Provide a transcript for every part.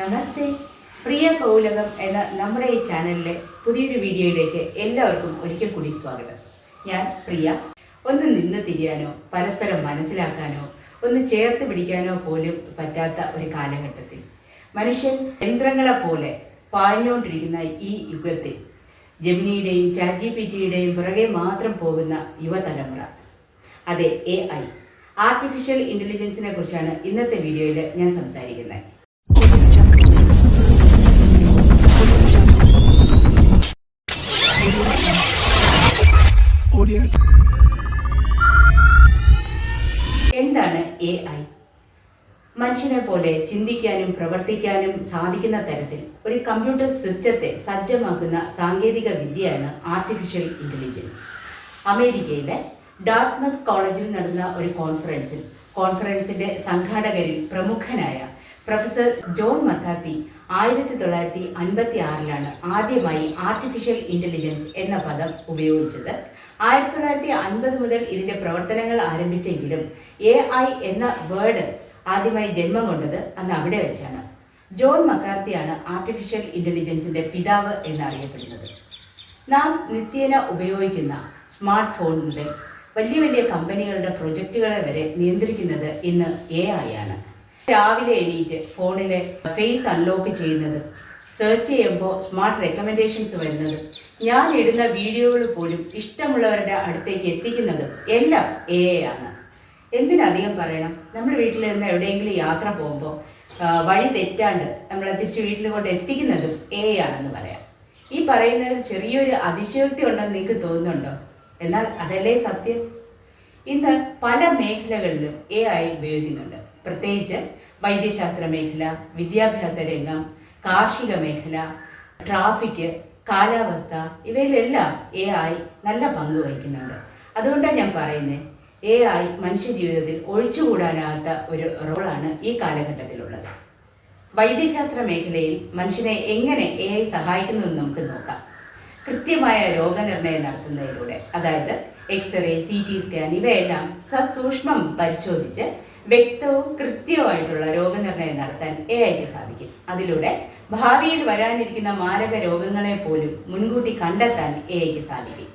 നമസ്തേ. പ്രിയ കൗലകം എന്ന നമ്മുടെ ഈ ചാനലിലെ പുതിയൊരു വീഡിയോയിലേക്ക് എല്ലാവർക്കും ഒരിക്കൽ കൂടി സ്വാഗതം. ഞാൻ പ്രിയ. ഒന്ന് നിന്ന് തിരിയാനോ പരസ്പരം മനസ്സിലാക്കാനോ ഒന്ന് ചേർത്ത് പിടിക്കാനോ പോലും പറ്റാത്ത ഒരു കാലഘട്ടത്തിൽ മനുഷ്യൻ യന്ത്രങ്ങളെ പോലെ പാഞ്ഞുകൊണ്ടിരിക്കുന്ന ഈ യുഗത്തിൽ ജെമിനിയുടെയും ചാറ്റ്ജിപിടിയുടെയും പുറകെ മാത്രം പോകുന്ന യുവതലമുറ, അതെ, AI ആർട്ടിഫിഷ്യൽ ഇൻ്റലിജൻസിനെ കുറിച്ചാണ് ഇന്നത്തെ വീഡിയോയിൽ ഞാൻ സംസാരിക്കുന്നത്. എന്താണ് AI? മനുഷ്യനെ പോലെ ചിന്തിക്കാനും പ്രവർത്തിക്കാനും സാധിക്കുന്ന തരത്തിൽ ഒരു കമ്പ്യൂട്ടർ സിസ്റ്റത്തെ സജ്ജമാക്കുന്ന സാങ്കേതിക വിദ്യയാണ് ആർട്ടിഫിഷ്യൽ ഇൻ്റലിജൻസ്. അമേരിക്കയിലെ ഡാർട്ട്മത്ത് കോളേജിൽ നടന്ന ഒരു കോൺഫറൻസിന്റെ സംഘാടകരിൽ പ്രമുഖനായ പ്രൊഫസർ ജോൺ മക്കാർത്തി 1956 ആദ്യമായി ആർട്ടിഫിഷ്യൽ ഇൻ്റലിജൻസ് എന്ന പദം ഉപയോഗിച്ചത്. 1950 മുതൽ ഇതിന്റെ പ്രവർത്തനങ്ങൾ ആരംഭിച്ചെങ്കിലും AI എന്ന വേർഡ് ആദ്യമായി ജന്മം കൊണ്ടത് അന്ന് അവിടെ വെച്ചാണ്. ജോൺ മക്കാർത്തിയാണ് ആർട്ടിഫിഷ്യൽ ഇൻ്റലിജൻസിന്റെ പിതാവ് എന്നറിയപ്പെടുന്നത്. നാം നിത്യേന ഉപയോഗിക്കുന്ന സ്മാർട്ട് ഫോൺ മുതൽ വലിയ വലിയ കമ്പനികളുടെ പ്രൊജക്റ്റുകളെ വരെ നിയന്ത്രിക്കുന്നത് ഇന്ന് AI ആണ്. രാവിലെ എണീറ്റ് ഫോണിലെ ഫേസ് അൺലോക്ക് ചെയ്യുന്നതും സെർച്ച് ചെയ്യുമ്പോൾ സ്മാർട്ട് റെക്കമെൻഡേഷൻസ് വരുന്നതും ഞാൻ ഇടുന്ന വീഡിയോകൾ പോലും ഇഷ്ടമുള്ളവരുടെ അടുത്തേക്ക് എത്തിക്കുന്നതും എല്ലാം AI ആണ്. എന്തിനധികം പറയണം, നമ്മുടെ വീട്ടിൽ നിന്ന് എവിടെയെങ്കിലും യാത്ര പോകുമ്പോൾ വഴി തെറ്റാണ്ട് നമ്മളെ തിരിച്ച് വീട്ടിൽ കൊണ്ട് എത്തിക്കുന്നതും AI ആണെന്ന് പറയാം. ഈ പറയുന്നതിൽ ചെറിയൊരു അതിശയോക്തി ഉണ്ടെന്ന് നിങ്ങൾക്ക് തോന്നുന്നുണ്ടോ? എന്നാൽ അതല്ലേ സത്യം. ഇന്ന് പല മേഖലകളിലും AI ഉപയോഗിക്കുന്നുണ്ട്. പ്രത്യേകിച്ച് വൈദ്യശാസ്ത്ര മേഖല, വിദ്യാഭ്യാസ രംഗം, കാർഷിക മേഖല, ട്രാഫിക്, കാലാവസ്ഥ, ഇവയിലെല്ലാം AI നല്ല പങ്ക് വഹിക്കുന്നുണ്ട്. അതുകൊണ്ടാണ് ഞാൻ പറയുന്നത്, AI മനുഷ്യ ജീവിതത്തിൽ ഒഴിച്ചുകൂടാനാകാത്ത ഒരു റോളാണ് ഈ കാലഘട്ടത്തിലുള്ളത്. വൈദ്യശാസ്ത്ര മേഖലയിൽ മനുഷ്യനെ എങ്ങനെ AI സഹായിക്കുന്നുവെന്ന് നമുക്ക് നോക്കാം. കൃത്യമായ രോഗനിർണയം നടത്തുന്നതിലൂടെ, അതായത് എക്സ്റേ, CT സ്കാൻ ഇവയെല്ലാം സസൂക്ഷ്മം പരിശോധിച്ച് വ്യക്തവും കൃത്യവുമായിട്ടുള്ള രോഗനിർണയം നടത്താൻ AIക്ക് സാധിക്കും. അതിലൂടെ ഭാവിയിൽ വരാനിരിക്കുന്ന മാരക രോഗങ്ങളെ പോലും മുൻകൂട്ടി കണ്ടെത്താൻ AIക്ക് സാധിക്കും.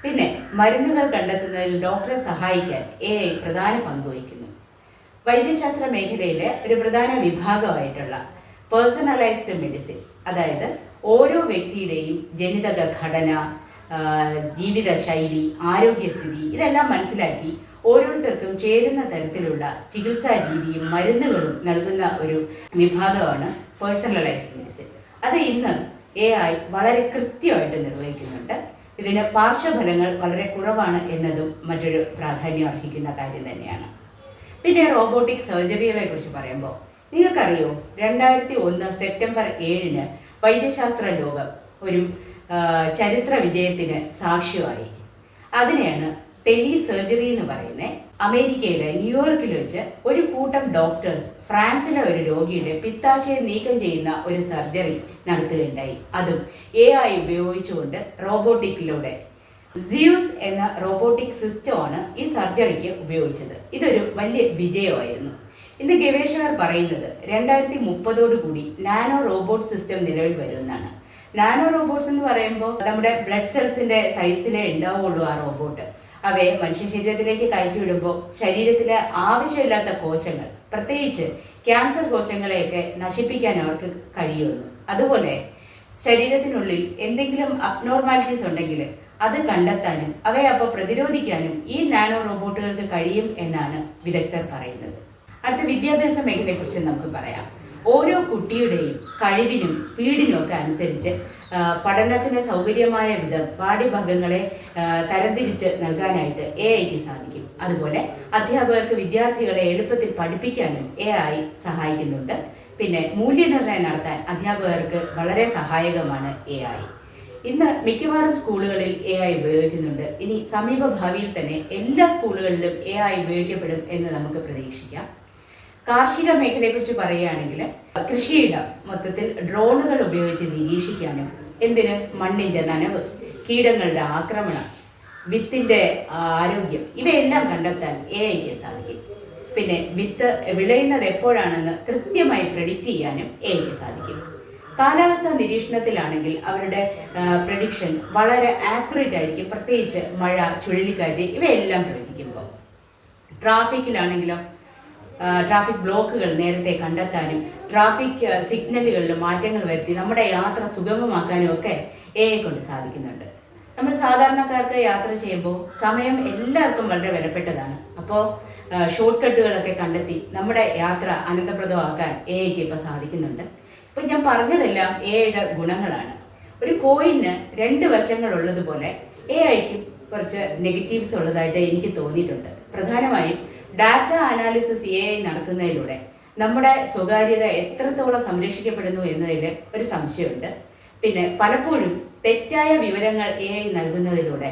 പിന്നെ മരുന്നുകൾ കണ്ടെത്തുന്നതിൽ ഡോക്ടറെ സഹായിക്കാൻ AI പ്രധാന പങ്ക് വഹിക്കുന്നു. വൈദ്യശാസ്ത്ര മേഖലയിലെ ഒരു പ്രധാന വിഭാഗമായിട്ടുള്ള പേഴ്സണലൈസ്ഡ് മെഡിസിൻ, അതായത് ഓരോ വ്യക്തിയുടെയും ജനിതക ഘടന, ജീവിതശൈലി, ആരോഗ്യസ്ഥിതി ഇതെല്ലാം മനസ്സിലാക്കി ഓരോരുത്തർക്കും ചേരുന്ന തരത്തിലുള്ള ചികിത്സാ രീതിയും മരുന്നുകളും നൽകുന്ന ഒരു വിഭാഗമാണ് പേഴ്സണലൈസ്ഡ് മെഡിസിൻ. അത് ഇന്ന് AI വളരെ കൃത്യമായിട്ട് നിർവഹിക്കുന്നുണ്ട്. ഇതിന് പാർശ്വഫലങ്ങൾ വളരെ കുറവാണ് എന്നതും മറ്റൊരു പ്രാധാന്യം അർഹിക്കുന്ന കാര്യം തന്നെയാണ്. പിന്നെ റോബോട്ടിക് സർജറികളെ കുറിച്ച് പറയുമ്പോൾ നിങ്ങൾക്കറിയോ, 2001 സെപ്റ്റംബർ 7 വൈദ്യശാസ്ത്ര ലോകം ഒരു ചരിത്ര വിജയത്തിന് സാക്ഷ്യമായി. അതിനെയാണ് ടെലി സർജറി എന്ന് പറയുന്നത്. അമേരിക്കയിലെ ന്യൂയോർക്കിൽ വെച്ച് ഒരു കൂട്ടം ഡോക്ടേഴ്സ് ഫ്രാൻസിലെ ഒരു രോഗിയുടെ പിത്താശയം നീക്കം ചെയ്യുന്ന ഒരു സർജറി നടത്തുകയുണ്ടായി. അതും AI ഉപയോഗിച്ചുകൊണ്ട് റോബോട്ടിക്കിലൂടെ. സിയൂസ് എന്ന റോബോട്ടിക് സിസ്റ്റമാണ് ഈ സർജറിക്ക് ഉപയോഗിച്ചത്. ഇതൊരു വലിയ വിജയമായിരുന്നു. ഇന്ന് ഗവേഷകർ പറയുന്നത് 2030 കൂടി നാനോ റോബോട്ട് സിസ്റ്റം നിലവിൽ വരുമെന്നാണ്. നാനോ റോബോട്ട്സ് എന്ന് പറയുമ്പോൾ നമ്മുടെ ബ്ലഡ് സെൽസിന്റെ സൈസിലേ ഉണ്ടാവുള്ളൂ ആ റോബോട്ട്. അവയെ മനുഷ്യ ശരീരത്തിലേക്ക് കയറ്റി വിടുമ്പോൾ ശരീരത്തിലെ ആവശ്യമില്ലാത്ത കോശങ്ങൾ, പ്രത്യേകിച്ച് ക്യാൻസർ കോശങ്ങളെയൊക്കെ നശിപ്പിക്കാൻ അവർക്ക് കഴിയുമെന്ന്. അതുപോലെ ശരീരത്തിനുള്ളിൽ എന്തെങ്കിലും അബ്നോർമാലിറ്റീസ് ഉണ്ടെങ്കിൽ അത് കണ്ടെത്താനും അവയെ അപ്പോൾ പ്രതിരോധിക്കാനും ഈ നാനോ റോബോട്ടുകൾക്ക് കഴിയും എന്നാണ് വിദഗ്ധർ പറയുന്നത്. അടുത്ത വിദ്യാഭ്യാസ മേഖലയെക്കുറിച്ച് നമുക്ക് പറയാം. ഓരോ കുട്ടിയുടെയും കഴിവിനും സ്പീഡിനും ഒക്കെ അനുസരിച്ച് പഠനത്തിന് സൗകര്യമായ വിധം പാഠ്യഭാഗങ്ങളെ തരംതിരിച്ച് നൽകാനായിട്ട് AIക്ക് സാധിക്കും. അതുപോലെ അധ്യാപകർക്ക് വിദ്യാർത്ഥികളെ എളുപ്പത്തിൽ പഠിപ്പിക്കാനും AI സഹായിക്കുന്നുണ്ട്. പിന്നെ മൂല്യനിർണ്ണയം നടത്താൻ അധ്യാപകർക്ക് വളരെ സഹായകമാണ് AI. ഇന്ന് മിക്കവാറും സ്കൂളുകളിൽ AI ഉപയോഗിക്കുന്നുണ്ട്. ഇനി സമീപ ഭാവിയിൽ തന്നെ എല്ലാ സ്കൂളുകളിലും AI ഉപയോഗിക്കപ്പെടും എന്ന് നമുക്ക് പ്രതീക്ഷിക്കാം. കാർഷിക മേഖലയെക്കുറിച്ച് പറയുകയാണെങ്കിൽ കൃഷിയിടം മൊത്തത്തിൽ ഡ്രോണുകൾ ഉപയോഗിച്ച് നിരീക്ഷിക്കാനും, എന്തിന്, മണ്ണിൻ്റെ നനവ്, കീടങ്ങളുടെ ആക്രമണം, വിത്തിൻ്റെ ആരോഗ്യം ഇവയെല്ലാം കണ്ടെത്താൻ AIക്ക് സാധിക്കും. പിന്നെ വിത്ത് വിളയുന്നത് എപ്പോഴാണെന്ന് കൃത്യമായി പ്രെഡിക്റ്റ് ചെയ്യാനും എഐക്ക് സാധിക്കും. കാലാവസ്ഥാ നിരീക്ഷണത്തിലാണെങ്കിൽ അവരുടെ പ്രഡിക്ഷൻ വളരെ ആക്യുറേറ്റ് ആയിരിക്കും, പ്രത്യേകിച്ച് മഴ, ചുഴലിക്കാറ്റ് ഇവയെല്ലാം പ്രവചിക്കുമ്പോൾ. ട്രാഫിക്കിലാണെങ്കിലും ട്രാഫിക് ബ്ലോക്കുകൾ നേരത്തെ കണ്ടെത്താനും ട്രാഫിക് സിഗ്നലുകളിൽ മാറ്റങ്ങൾ വരുത്തി നമ്മുടെ യാത്ര സുഗമമാക്കാനും ഒക്കെ എഐ കൊണ്ട് സാധിക്കുന്നുണ്ട്. നമ്മൾ സാധാരണക്കാർക്ക് യാത്ര ചെയ്യുമ്പോൾ സമയം എല്ലാവർക്കും വളരെ വിലപ്പെട്ടതാണ്. അപ്പോൾ ഷോർട്ട് കട്ടുകളൊക്കെ കണ്ടെത്തി നമ്മുടെ യാത്ര അനന്തപ്രദമാക്കാൻ എഐക്ക് ഇപ്പോൾ സാധിക്കുന്നുണ്ട്. ഇപ്പം ഞാൻ പറഞ്ഞതെല്ലാം എഐയുടെ ഗുണങ്ങളാണ്. ഒരു കോയിന് 2 വശങ്ങളുള്ളതുപോലെ എഐക്കും കുറച്ച് നെഗറ്റീവ്സ് ഉള്ളതായിട്ട് എനിക്ക് തോന്നിയിട്ടുണ്ട്. പ്രധാനമായും ഡാറ്റ അനാലിസിസ് എഐ നടത്തുന്നതിലൂടെ നമ്മുടെ സ്വകാര്യത എത്രത്തോളം സംരക്ഷിക്കപ്പെടുന്നു എന്നതിൽ ഒരു സംശയമുണ്ട്. പിന്നെ പലപ്പോഴും തെറ്റായ വിവരങ്ങൾ എഐ നൽകുന്നതിലൂടെ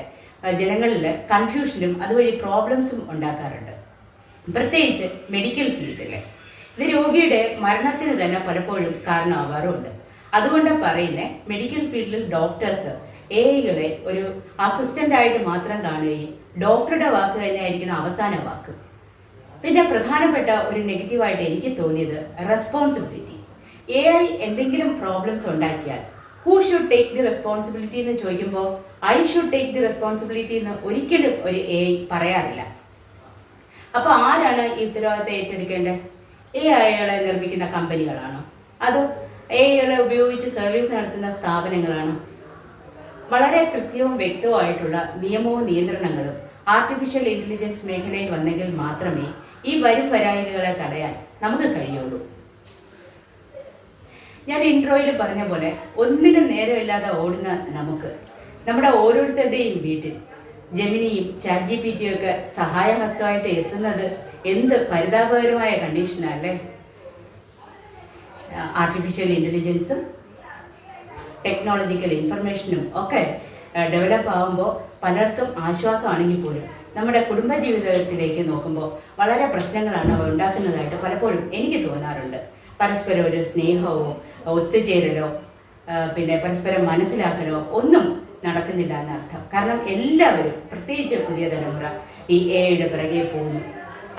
ജനങ്ങളിൽ കൺഫ്യൂഷനും അതുവഴി പ്രോബ്ലംസും ഉണ്ടാക്കാറുണ്ട്, പ്രത്യേകിച്ച് മെഡിക്കൽ ഫീൽഡിൽ. ഇത് രോഗിയുടെ മരണത്തിന് തന്നെ പലപ്പോഴും കാരണമാവാറുമുണ്ട്. അതുകൊണ്ട് പറയുന്നത് മെഡിക്കൽ ഫീൽഡിൽ ഡോക്ടേഴ്സ് എഐകളെ ഒരു അസിസ്റ്റൻ്റായിട്ട് മാത്രം കാണുകയും ഡോക്ടറുടെ വാക്ക് തന്നെ ആയിരിക്കണം അവസാന വാക്ക്. പിന്നെ പ്രധാനപ്പെട്ട ഒരു നെഗറ്റീവായിട്ട് എനിക്ക് തോന്നിയത് റെസ്പോൺസിബിലിറ്റി. എഐ എന്തെങ്കിലും പ്രോബ്ലംസ് ഉണ്ടാക്കിയാൽ who should take the responsibility എന്ന് ചോദിക്കുമ്പോൾ I should take the responsibility എന്ന് ഒരിക്കലും ഒരു എഐ പറയാറില്ല. അപ്പോൾ ആരാണ് ഈ ഉത്തരവാദിത്തം ഏറ്റെടുക്കേണ്ടത്? എഐകളെ നിർമ്മിക്കുന്ന കമ്പനികളാണോ, അതോ എഐകളെ ഉപയോഗിച്ച് സർവീസ് നടത്തുന്ന സ്ഥാപനങ്ങളാണോ? വളരെ കൃത്യവും വ്യക്തവുമായിട്ടുള്ള നിയമവും നിയന്ത്രണങ്ങളും ആർട്ടിഫിഷ്യൽ ഇന്റലിജൻസ് മേഖലയിൽ വന്നെങ്കിൽ മാത്രമേ ഈ വരായികളെ തടയാൻ നമുക്ക് കഴിയുള്ളൂ. ഞാൻ ഇൻട്രോയിൽ പറഞ്ഞ പോലെ ഒന്നിനും നേരമില്ലാതെ ഓടുന്ന നമുക്ക് നമ്മുടെ ഓരോരുത്തരുടെയും വീട്ടിൽ ജെമിനിയും ChatGPT ഒക്കെ സഹായഹസ്തമായിട്ട് എത്തുന്നത് എന്ത് പരിതാപകരമായ കണ്ടീഷനല്ലേ. ആർട്ടിഫിഷ്യൽ ഇൻ്റലിജൻസും ടെക്നോളജിക്കൽ ഇൻഫർമേഷനും ഒക്കെ ഡെവലപ്പ് ആകുമ്പോൾ പലർക്കും ആശ്വാസമാണെങ്കിൽ പോലും നമ്മുടെ കുടുംബജീവിതത്തിലേക്ക് നോക്കുമ്പോൾ വളരെ പ്രശ്നങ്ങളാണ് ഉണ്ടാക്കുന്നതായിട്ട് പലപ്പോഴും എനിക്ക് തോന്നാറുണ്ട്. പരസ്പരം ഒരു സ്നേഹമോ ഒത്തുചേരലോ പിന്നെ പരസ്പരം മനസ്സിലാക്കലോ ഒന്നും നടക്കുന്നില്ല എന്നർത്ഥം. കാരണം എല്ലാവരും, പ്രത്യേകിച്ച് പുതിയ തലമുറ, ഈ എഐയുടെ പിറകെ പോകുന്നു.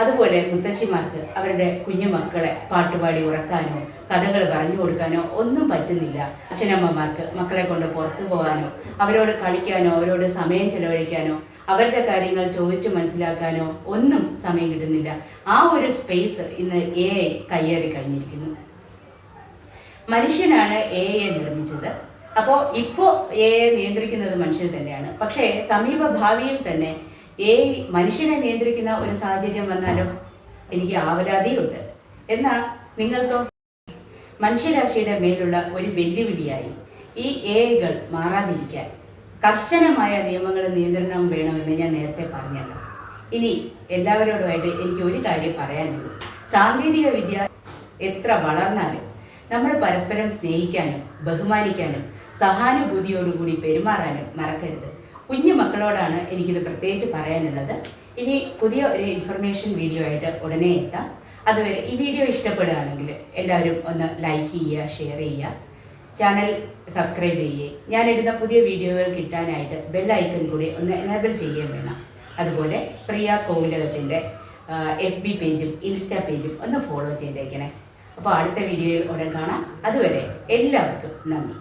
അതുപോലെ മുത്തശ്ശിമാർക്ക് അവരുടെ കുഞ്ഞുമക്കളെ പാട്ടുപാടി ഉറക്കാനോ കഥകൾ പറഞ്ഞു കൊടുക്കാനോ ഒന്നും പറ്റുന്നില്ല. അച്ഛനമ്മമാർക്ക് മക്കളെ കൊണ്ട് പുറത്തു പോകാനോ അവരോട് കളിക്കാനോ അവരോട് സമയം ചെലവഴിക്കാനോ അവരുടെ കാര്യങ്ങൾ ചോദിച്ചു മനസ്സിലാക്കാനോ ഒന്നും സമയം കിട്ടുന്നില്ല. ആ ഒരു സ്പേസ് ഇന്ന് എഐ കയ്യേറി കഴിഞ്ഞിരിക്കുന്നു. മനുഷ്യനാണ് എഐയെ നിർമ്മിച്ചത്. അപ്പോൾ ഇപ്പോൾ എഐയെ നിയന്ത്രിക്കുന്നത് മനുഷ്യർ തന്നെയാണ്. പക്ഷേ സമീപ ഭാവിയിൽ തന്നെ എഐ മനുഷ്യനെ നിയന്ത്രിക്കുന്ന ഒരു സാഹചര്യം വന്നാലോ? എനിക്ക് ആവലാതിയുണ്ട്. എന്നാൽ നിങ്ങൾക്കോ? മനുഷ്യരാശിയുടെ മേലുള്ള ഒരു വെല്ലുവിളിയായി ഈ എഐകൾ മാറാതിരിക്കാൻ കർശനമായ നിയമങ്ങളും നിയന്ത്രണവും വേണമെന്ന് ഞാൻ നേരത്തെ പറഞ്ഞല്ലോ. ഇനി എല്ലാവരോടുമായിട്ട് എനിക്ക് ഒരു കാര്യം പറയാനുള്ളൂ. സാങ്കേതിക വിദ്യ എത്ര വളർന്നാലും നമ്മൾ പരസ്പരം സ്നേഹിക്കാനും ബഹുമാനിക്കാനും സഹാനുഭൂതിയോടുകൂടി പെരുമാറാനും മറക്കരുത്. കുഞ്ഞു മക്കളോടാണ് എനിക്കിത് പ്രത്യേകിച്ച് പറയാനുള്ളത്. ഇനി പുതിയ ഒരു ഇൻഫർമേഷൻ വീഡിയോ ആയിട്ട് ഉടനെ എത്താം. അതുവരെ ഈ വീഡിയോ ഇഷ്ടപ്പെടുകയാണെങ്കിൽ എല്ലാവരും ഒന്ന് ലൈക്ക് ചെയ്യുക, ഷെയർ ചെയ്യുക, ചാനൽ സബ്സ്ക്രൈബ് ചെയ്യുക. ഞാനിടുന്ന പുതിയ വീഡിയോകൾ കിട്ടാനായിട്ട് ബെൽ ഐക്കൺ കൂടി ഒന്ന് എനേബിൾ ചെയ്യുകയും വേണം. അതുപോലെ പ്രിയ കോവിലകത്തിൻ്റെ FB പേജും ഇൻസ്റ്റാ പേജും ഒന്ന് ഫോളോ ചെയ്തേക്കണേ. അപ്പോൾ അടുത്ത വീഡിയോയിൽ ഉടൻ കാണാം. അതുവരെ എല്ലാവർക്കും നന്ദി.